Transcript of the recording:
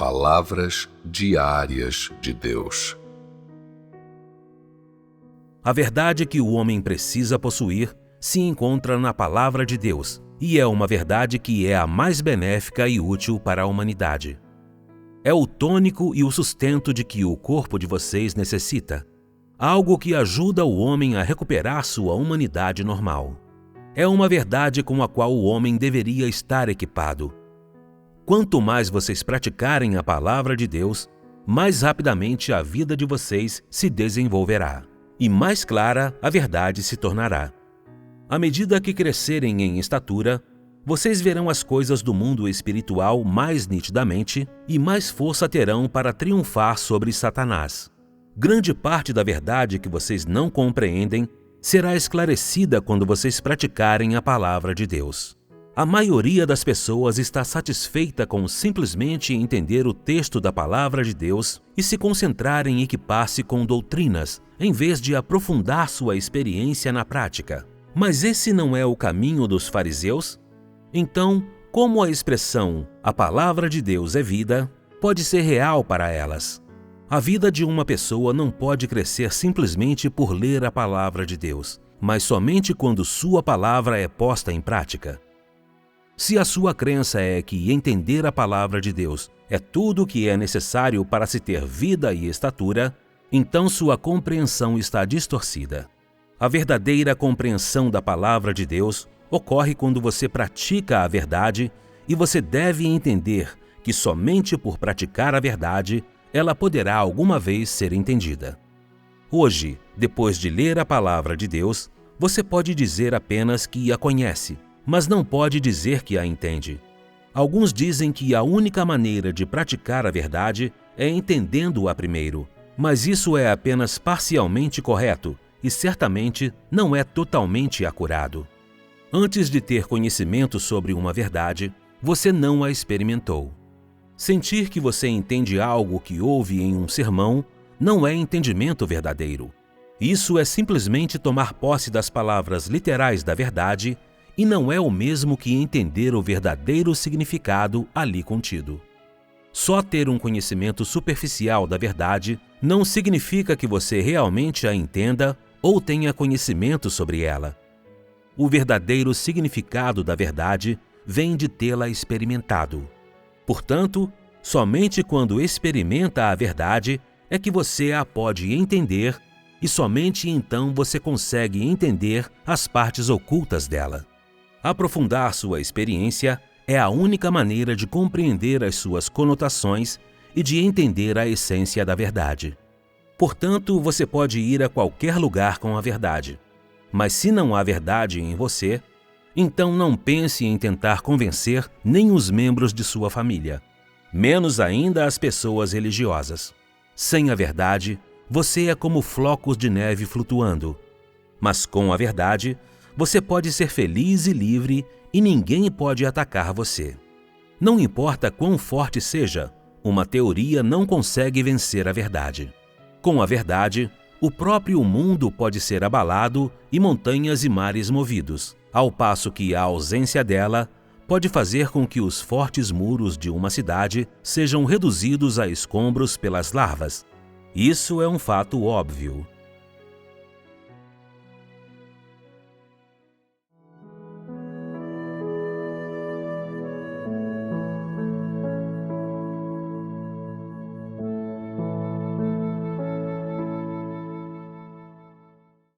Palavras diárias de Deus. A verdade que o homem precisa possuir se encontra na Palavra de Deus, e é uma verdade que é a mais benéfica e útil para a humanidade. É o tônico e o sustento de que o corpo de vocês necessita, algo que ajuda o homem a recuperar sua humanidade normal. É uma verdade com a qual o homem deveria estar equipado. Quanto mais vocês praticarem a Palavra de Deus, mais rapidamente a vida de vocês se desenvolverá, e mais clara a verdade se tornará. À medida que crescerem em estatura, vocês verão as coisas do mundo espiritual mais nitidamente e mais força terão para triunfar sobre Satanás. Grande parte da verdade que vocês não compreendem será esclarecida quando vocês praticarem a Palavra de Deus. A maioria das pessoas está satisfeita com simplesmente entender o texto da Palavra de Deus e se concentrar em equipar-se com doutrinas, em vez de aprofundar sua experiência na prática. Mas esse não é o caminho dos fariseus? Então, como a expressão "a Palavra de Deus é vida" pode ser real para elas? A vida de uma pessoa não pode crescer simplesmente por ler a Palavra de Deus, mas somente quando sua palavra é posta em prática. Se a sua crença é que entender a Palavra de Deus é tudo o que é necessário para se ter vida e estatura, então sua compreensão está distorcida. A verdadeira compreensão da Palavra de Deus ocorre quando você pratica a verdade, e você deve entender que somente por praticar a verdade ela poderá alguma vez ser entendida. Hoje, depois de ler a Palavra de Deus, você pode dizer apenas que a conhece, mas não pode dizer que a entende. Alguns dizem que a única maneira de praticar a verdade é entendendo-a primeiro, mas isso é apenas parcialmente correto e certamente não é totalmente acurado. Antes de ter conhecimento sobre uma verdade, você não a experimentou. Sentir que você entende algo que ouve em um sermão não é entendimento verdadeiro. Isso é simplesmente tomar posse das palavras literais da verdade e não é o mesmo que entender o verdadeiro significado ali contido. Só ter um conhecimento superficial da verdade não significa que você realmente a entenda ou tenha conhecimento sobre ela. O verdadeiro significado da verdade vem de tê-la experimentado. Portanto, somente quando experimenta a verdade é que você a pode entender, e somente então você consegue entender as partes ocultas dela. Aprofundar sua experiência é a única maneira de compreender as suas conotações e de entender a essência da verdade. Portanto, você pode ir a qualquer lugar com a verdade. Mas se não há verdade em você, então não pense em tentar convencer nem os membros de sua família, menos ainda as pessoas religiosas. Sem a verdade, você é como flocos de neve flutuando. Mas com a verdade, você pode ser feliz e livre e ninguém pode atacar você. Não importa quão forte seja, uma teoria não consegue vencer a verdade. Com a verdade, o próprio mundo pode ser abalado e montanhas e mares movidos, ao passo que a ausência dela pode fazer com que os fortes muros de uma cidade sejam reduzidos a escombros pelas larvas. Isso é um fato óbvio.